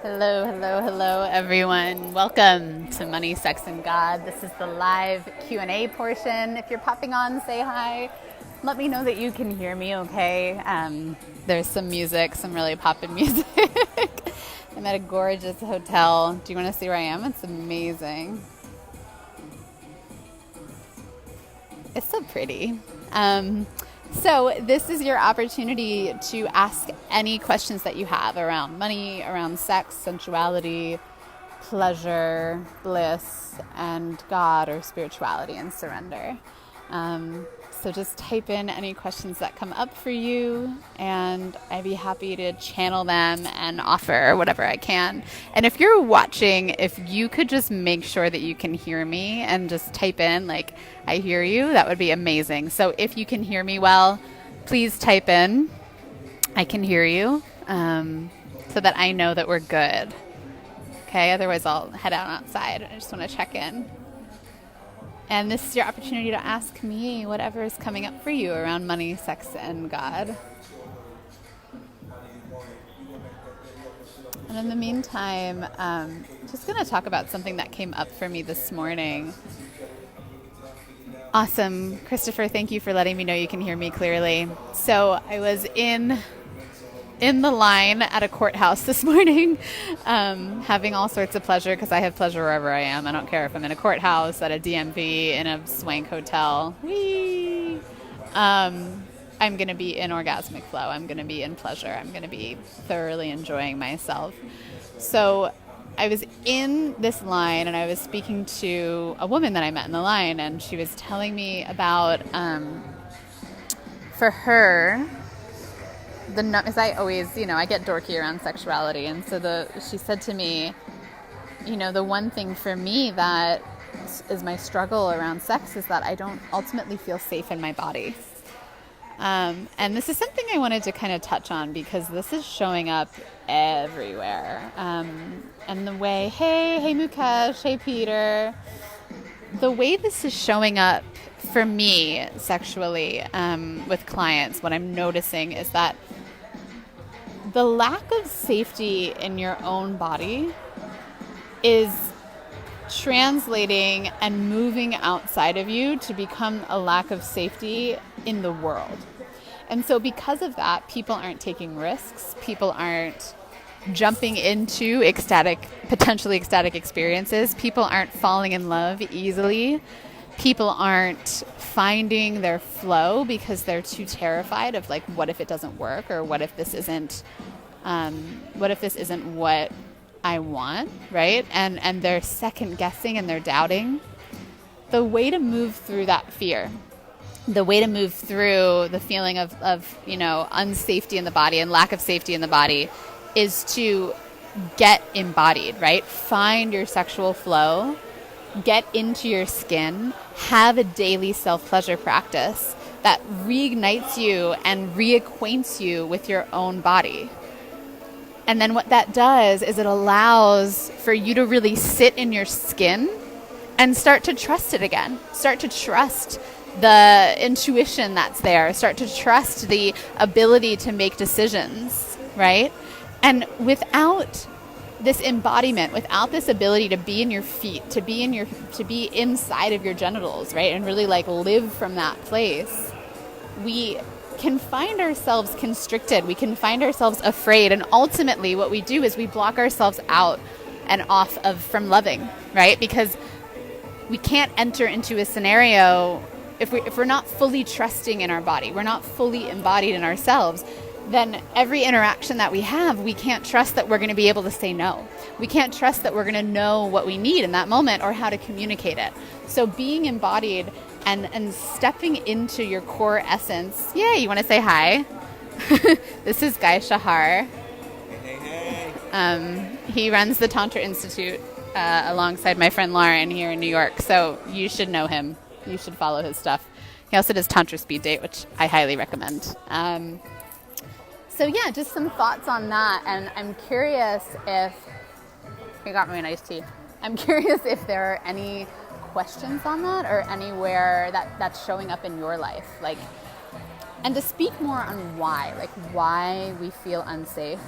Hello, hello, hello, everyone. Welcome to Money, Sex, and God. This is the live Q&A portion. If you're popping on, say hi. Let me know that you can hear me okay. There's some music, some really poppin' music. I'm at a gorgeous hotel. Do you want to see where I am? It's amazing. It's so pretty. So this is your opportunity to ask any questions that you have around money, around sex, sensuality, pleasure, bliss, and God or spirituality and surrender. So just type in any questions that come up for you, and I'd be happy to channel them and offer whatever I can. And if you're watching, if you could just make sure that you can hear me and just type in, like, I hear you, that would be amazing. So if you can hear me well, please type in, I can hear you, so that I know that we're good. Okay, otherwise I'll head out outside. I just want to check in. And this is your opportunity to ask me whatever is coming up for you around money, sex, and God. And in the meantime, just going to talk about something that came up for me this morning. Awesome. Christopher, thank you for letting me know you can hear me clearly. So I was in the line at a courthouse this morning, having all sorts of pleasure, because I have pleasure wherever I am. I don't care if I'm in a courthouse, at a DMV, in a swank hotel. Whee! I'm going to be in orgasmic flow. I'm going to be in pleasure. I'm going to be thoroughly enjoying myself. So I was in this line, and I was speaking to a woman that I met in the line, and she was telling me about, for her, as I always, I get dorky around sexuality. And so she said to me, the one thing for me that is my struggle around sex is that I don't ultimately feel safe in my body. And this is something I wanted to kind of touch on, because this is showing up everywhere. And the way, hey Mukesh, hey Peter, the way this is showing up for me sexually with clients, what I'm noticing is that the lack of safety in your own body is translating and moving outside of you to become a lack of safety in the world. And so because of that, people aren't taking risks. People aren't jumping into potentially ecstatic experiences. People aren't falling in love easily. People aren't finding their flow because they're too terrified of, like, what if it doesn't work, or what if this isn't what I want, right? And they're second guessing and they're doubting. The way to move through that fear, the way to move through the feeling of unsafety in the body and lack of safety in the body, is to get embodied, right? Find your sexual flow, get into your skin, have a daily self-pleasure practice that reignites you and reacquaints you with your own body. And then what that does is it allows for you to really sit in your skin and start to trust it again. Start to trust the intuition that's there. Start to trust the ability to make decisions, right? And without this embodiment, without this ability to be in your feet, to be inside of your genitals, right? And really, like, live from that place, we can find ourselves constricted. We can find ourselves afraid. And ultimately what we do is we block ourselves out and off from loving, right? Because we can't enter into a scenario if we're not fully trusting in our body, we're not fully embodied in ourselves, then every interaction that we have, we can't trust that we're going to be able to say no. We can't trust that we're going to know what we need in that moment or how to communicate it. So being embodied and stepping into your core essence. Yeah, you want to say hi? This is Guy Shahar. Hey. He runs the Tantra Institute alongside my friend Lauren here in New York. So you should know him. You should follow his stuff. He also does Tantra Speed Date, which I highly recommend. So yeah, just some thoughts on that. And I'm curious if you got me an iced tea. I'm curious if there are any questions on that, or anywhere that's showing up in your life, like, and to speak more on why we feel unsafe.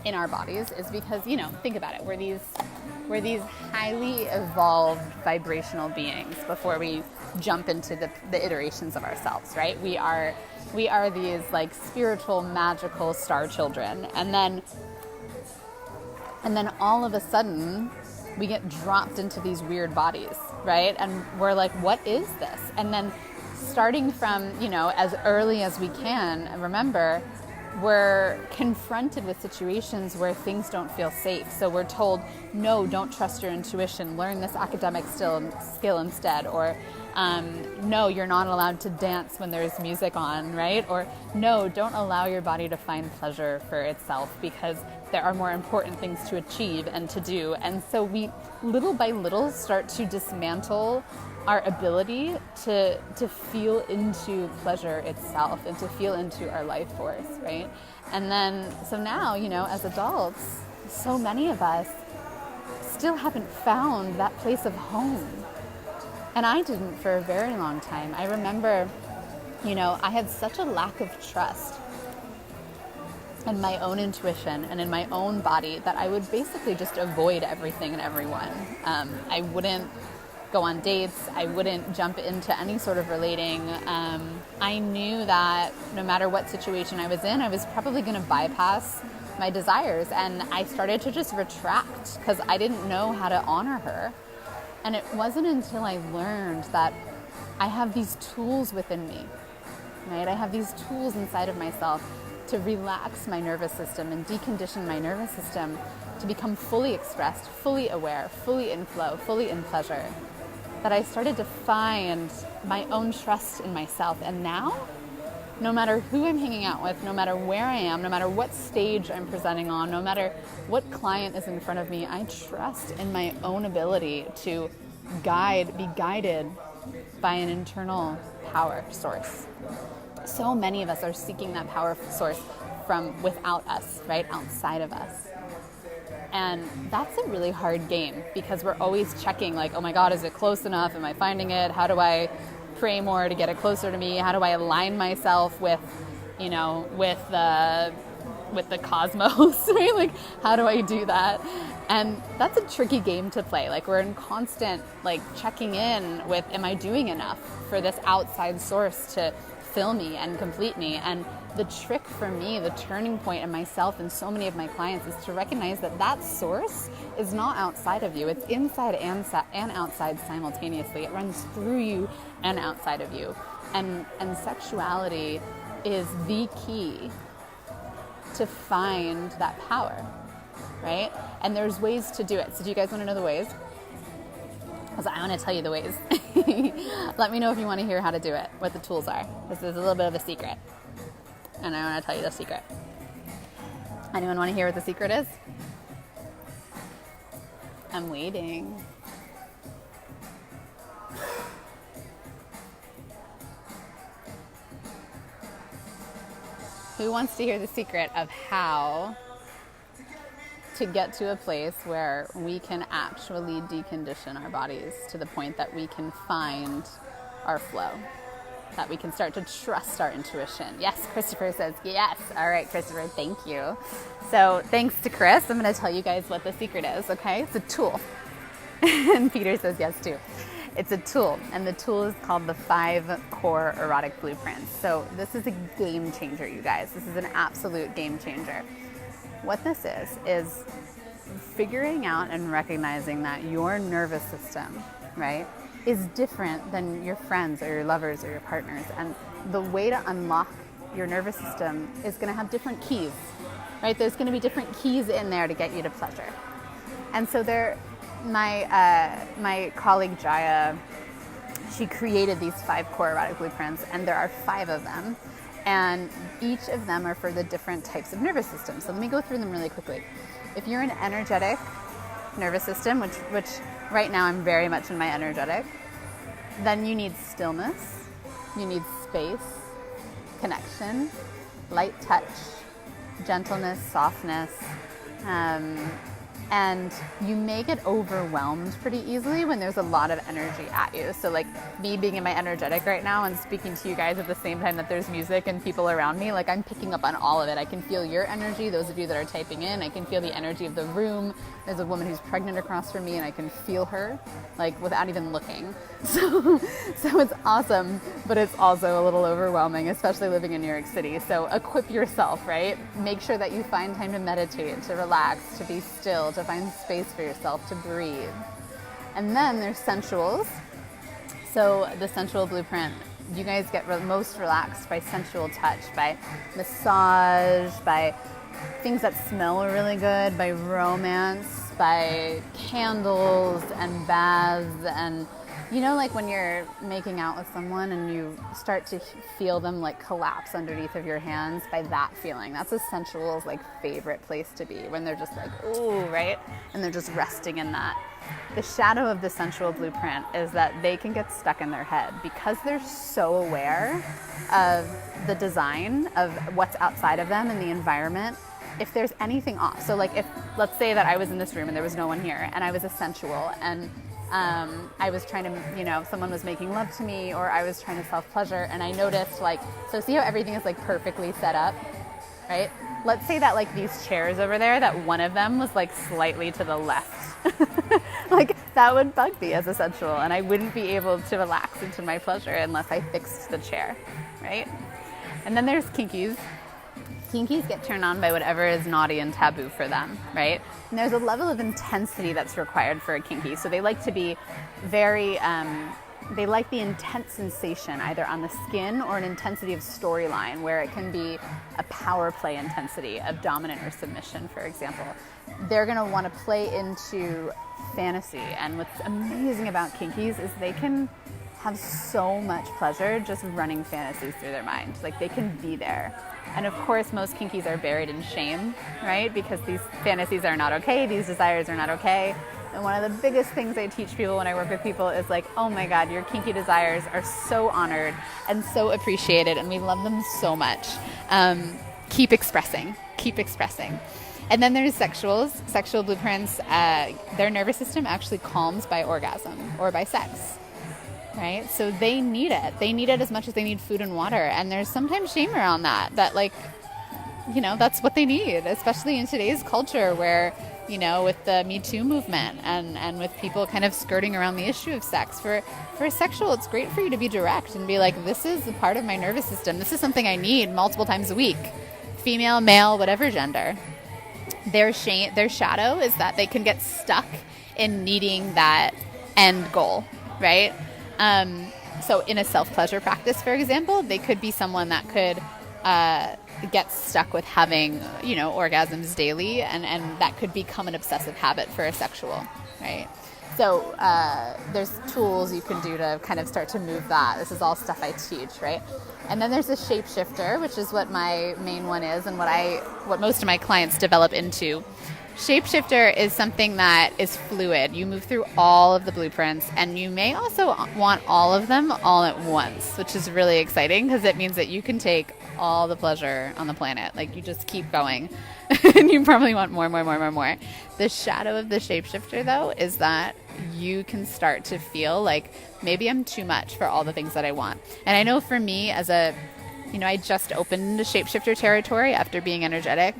in our bodies is because, think about it. We're these highly evolved vibrational beings before we jump into the iterations of ourselves, right? We are these like spiritual, magical star children. And then all of a sudden we get dropped into these weird bodies, right? And we're like, what is this? And then starting from, as early as we can, remember, we're confronted with situations where things don't feel safe. So we're told, no, don't trust your intuition. Learn this academic skill instead. Or no, you're not allowed to dance when there's music on, right? Or no, don't allow your body to find pleasure for itself because there are more important things to achieve and to do. And so we, little by little, start to dismantle our ability to feel into pleasure itself and to feel into our life force, right? And then, so now, as adults, so many of us still haven't found that place of home. And I didn't for a very long time. I remember, I had such a lack of trust in my own intuition and in my own body that I would basically just avoid everything and everyone. I wouldn't go on dates. I wouldn't jump into any sort of relating. I knew that no matter what situation I was in, I was probably going to bypass my desires. And I started to just retract because I didn't know how to honor her. And it wasn't until I learned that I have these tools within me, right? I have these tools inside of myself to relax my nervous system and decondition my nervous system to become fully expressed, fully aware, fully in flow, fully in pleasure, that I started to find my own trust in myself. And now, no matter who I'm hanging out with, no matter where I am, no matter what stage I'm presenting on, no matter what client is in front of me, I trust in my own ability to be guided by an internal power source. So many of us are seeking that power source from without us, right? Outside of us. And that's a really hard game because we're always checking like, oh my God, is it close enough? Am I finding it? How do I pray more to get it closer to me? How do I align myself with the cosmos, right? Like, how do I do that? And that's a tricky game to play. Like, we're in constant, checking in with, am I doing enough for this outside source to fill me and complete me? And the trick for me, the turning point in myself and so many of my clients is to recognize that source is not outside of you. It's inside and outside simultaneously. It runs through you and outside of you. And sexuality is the key to find that power, right? And there's ways to do it. So do you guys want to know the ways? Because I want to tell you the ways. Let me know if you want to hear how to do it, what the tools are. This is a little bit of a secret. And I want to tell you the secret. Anyone want to hear what the secret is? I'm waiting. Who wants to hear the secret of how to get to a place where we can actually decondition our bodies to the point that we can find our flow, that we can start to trust our intuition? Yes, Christopher says yes. All right, Christopher, thank you. So thanks to Chris, I'm going to tell you guys what the secret is, okay? It's a tool. And Peter says yes too. It's a tool, and the tool is called the 5 Core Erotic Blueprints. So this is a game changer, you guys. This is an absolute game changer. What this is figuring out and recognizing that your nervous system, right, is different than your friends or your lovers or your partners. And the way to unlock your nervous system is going to have different keys, right? There's going to be different keys in there to get you to pleasure. And so my colleague Jaya, she created these 5 core erotic blueprints, and there are 5 of them. And each of them are for the different types of nervous systems. So let me go through them really quickly. If you're an energetic nervous system, which right now I'm very much in my energetic, then you need stillness, you need space, connection, light touch, gentleness, softness, And you may get overwhelmed pretty easily when there's a lot of energy at you. So like me being in my energetic right now and speaking to you guys at the same time that there's music and people around me, like I'm picking up on all of it. I can feel your energy, those of you that are typing in. I can feel the energy of the room. There's a woman who's pregnant across from me and I can feel her like without even looking. So it's awesome, but it's also a little overwhelming, especially living in New York City. So equip yourself, right? Make sure that you find time to meditate, to relax, to be still, to find space for yourself, to breathe. And then there's sensuals. So the sensual blueprint, you guys get most relaxed by sensual touch, by massage, by things that smell really good, by romance, by candles and baths, and you know, like when you're making out with someone and you start to feel them like collapse underneath of your hands, by that feeling. That's a sensual's like favorite place to be, when they're just like, ooh, right? And they're just resting in that. The shadow of the sensual blueprint is that they can get stuck in their head because they're so aware of the design of what's outside of them and the environment. If there's anything off, so like if, let's say that I was in this room and there was no one here and I was a sensual and I was trying to, you know, someone was making love to me or I was trying to self-pleasure and I noticed like, so see how everything is like perfectly set up, right? Let's say that like these chairs over there, that one of them was like slightly to the left. Like that would bug me as a sensual and I wouldn't be able to relax into my pleasure unless I fixed the chair, right? And then there's kinkies. Kinkies get turned on by whatever is naughty and taboo for them, right? And there's a level of intensity that's required for a kinky. So they like to be very, they like the intense sensation either on the skin or an intensity of storyline where it can be a power play intensity of dominant or submission, for example. They're going to want to play into fantasy. And what's amazing about kinkies is they can have so much pleasure just running fantasies through their mind. Like they can be there. And of course, most kinkies are buried in shame, right? Because these fantasies are not okay, these desires are not okay. And one of the biggest things I teach people when I work with people is like, oh my God, your kinky desires are so honored and so appreciated, and we love them so much. Keep expressing, keep expressing. And then there's sexuals, sexual blueprints. Their nervous system actually calms by orgasm or by sex. Right? So they need it. They need it as much as they need food and water. And there's sometimes shame around that like, you know, that's what they need, especially in today's culture where, you know, with the Me Too movement and with people kind of skirting around the issue of sex. For a sexual, it's great for you to be direct and be like, this is a part of my nervous system. This is something I need multiple times a week. Female, male, whatever gender. Their shadow is that they can get stuck in needing that end goal, right? So in a self-pleasure practice, for example, they could be someone that could get stuck with having, you know, orgasms daily, and that could become an obsessive habit for a sexual, right? So there's tools you can do to kind of start to move that. This is all stuff I teach, right? And then there's a shapeshifter, which is what my main one is and what most of my clients develop into. Shapeshifter is something that is fluid. You move through all of the blueprints, and you may also want all of them all at once, which is really exciting because it means that you can take all the pleasure on the planet. Like, you just keep going, and you probably want more. The shadow of the shapeshifter, though, is that you can start to feel like maybe I'm too much for all the things that I want. And I know for me, I just opened into shapeshifter territory after being energetic.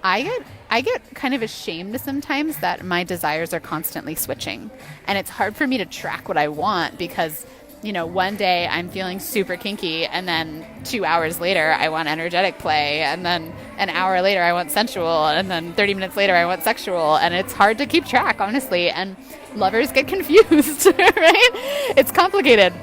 I get kind of ashamed sometimes that my desires are constantly switching. And it's hard for me to track what I want because, you know, one day I'm feeling super kinky and then 2 hours later I want energetic play, and then an hour later I want sensual, and then 30 minutes later I want sexual. And it's hard to keep track, honestly. And lovers get confused, right? It's complicated.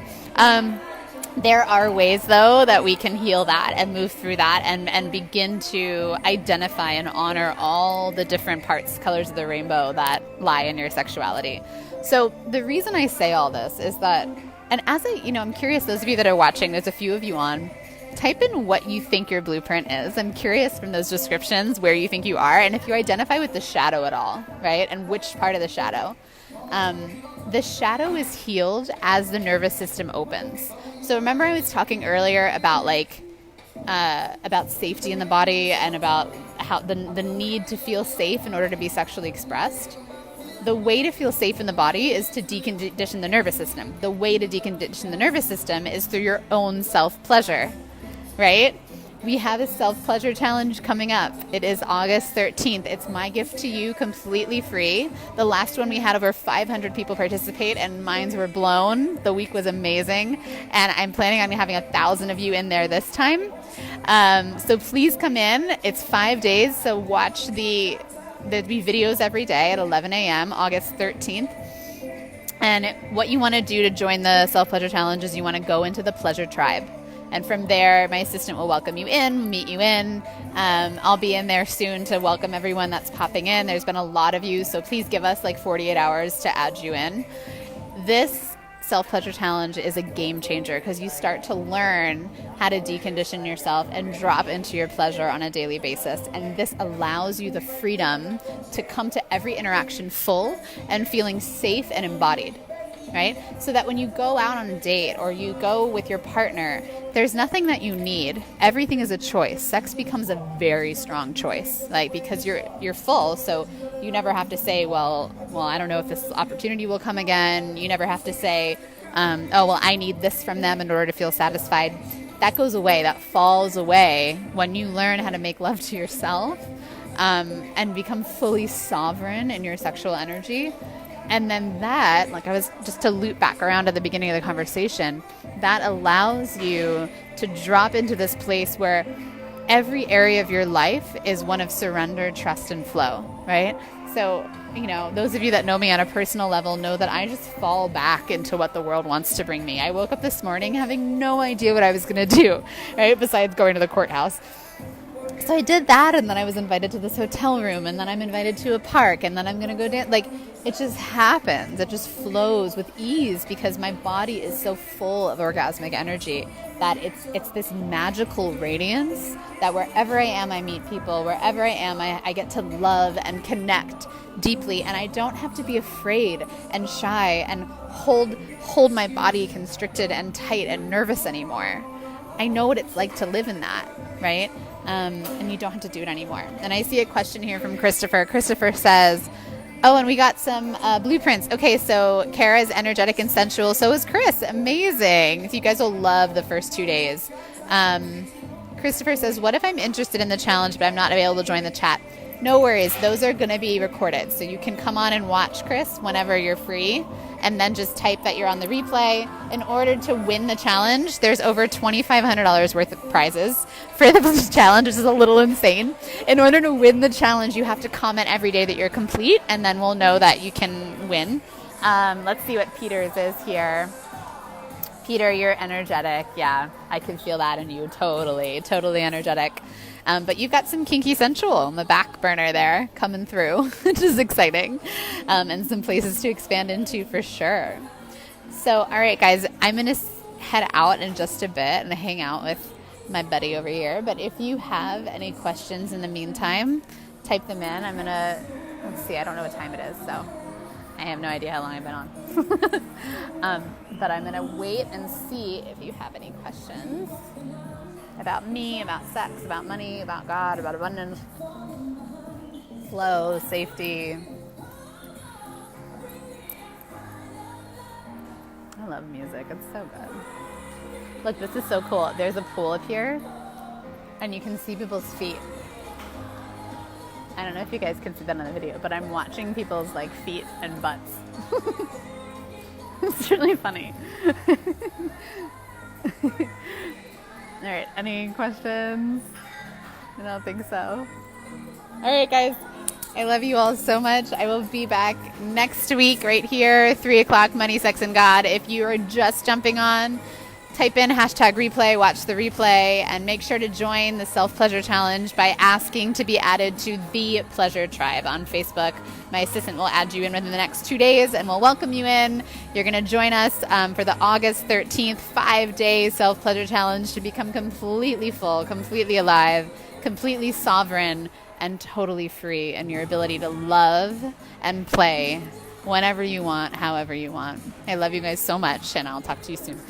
There are ways, though, that we can heal that and move through that and begin to identify and honor all the different parts, colors of the rainbow that lie in your sexuality. So the reason I say all this is that, and I'm curious, those of you that are watching, there's a few of you on, type in what you think your blueprint is. I'm curious from those descriptions where you think you are, and if you identify with the shadow at all, right? And which part of the shadow. The shadow is healed as the nervous system opens. So remember I was talking earlier about about safety in the body and about how the need to feel safe in order to be sexually expressed. The way to feel safe in the body is to decondition the nervous system. The way to decondition the nervous system is through your own self-pleasure, right? We have a self-pleasure challenge coming up. It is August 13th. It's my gift to you, completely free. The last one we had over 500 people participate, and minds were blown. The week was amazing, and I'm planning on having 1,000 of you in there this time. So please come in. It's 5 days, so watch there'll be videos every day at 11 a.m., August 13th. And what you want to do to join the self-pleasure challenge is you want to go into the pleasure tribe. And from there, my assistant will welcome you in, meet you in. I'll be in there soon to welcome everyone that's popping in. There's been a lot of you, so please give us like 48 hours to add you in. This self-pleasure challenge is a game changer because you start to learn how to decondition yourself and drop into your pleasure on a daily basis. And this allows you the freedom to come to every interaction full and feeling safe and embodied, right? So that when you go out on a date or you go with your partner, there's nothing that you need. Everything is a choice. Sex becomes a very strong choice, like because you're full, so you never have to say, well, I don't know if this opportunity will come again. You never have to say, I need this from them in order to feel satisfied. That goes away. That falls away when you learn how to make love to yourself and become fully sovereign in your sexual energy. And then that, like I was just to loop back around at the beginning of the conversation, that allows you to drop into this place where every area of your life is one of surrender, trust, and flow, right? So, those of you that know me on a personal level know that I just fall back into what the world wants to bring me. I woke up this morning having no idea what I was going to do, right? Besides going to the courthouse. So I did that, and then I was invited to this hotel room, and then I'm invited to a park, and then I'm going to go dance. Like, it just happens. It just flows with ease because my body is so full of orgasmic energy that it's this magical radiance that wherever I am, I meet people. Wherever I am, I get to love and connect deeply, and I don't have to be afraid and shy and hold my body constricted and tight and nervous anymore. I know what it's like to live in that, right? And you don't have to do it anymore. And I see a question here from Christopher. Christopher says, and we got some blueprints. Okay, so Kara is energetic and sensual. So is Chris. Amazing. So you guys will love the first 2 days. Christopher says, what if I'm interested in the challenge, but I'm not available to join the chat? No worries. Those are going to be recorded. So you can come on and watch, Chris, whenever you're free. And then just type that you're on the replay. In order to win the challenge, there's over $2,500 worth of prizes for the challenge, which is a little insane. In order to win the challenge, you have to comment every day that you're complete, and then we'll know that you can win. Let's see what Peter's is here. Peter, you're energetic. Yeah, I can feel that in you. Totally energetic. But you've got some kinky sensual on the back burner there coming through, which is exciting, and some places to expand into for sure. So, all right, guys, I'm going to head out in just a bit and hang out with my buddy over here. But if you have any questions in the meantime, type them in. I'm going to, let's see, I don't know what time it is, so I have no idea how long I've been on. But I'm going to wait and see if you have any questions about me, about sex, about money, about God, about abundance, flow, safety. I love music. It's so good. Look, this is so cool. There's a pool up here, and you can see people's feet. I don't know if you guys can see that on the video, but I'm watching people's feet and butts. It's really funny. All right, any questions? I don't think so. All right, guys, I love you all so much. I will be back next week right here, 3 o'clock, Money, Sex, and God. If you are just jumping on, type in #replay, watch the replay, and make sure to join the Self-Pleasure Challenge by asking to be added to the Pleasure Tribe on Facebook. My assistant will add you in within the next 2 days, and we'll welcome you in. You're going to join us for the August 13th 5-day Self-Pleasure Challenge to become completely full, completely alive, completely sovereign, and totally free in your ability to love and play whenever you want, however you want. I love you guys so much, and I'll talk to you soon.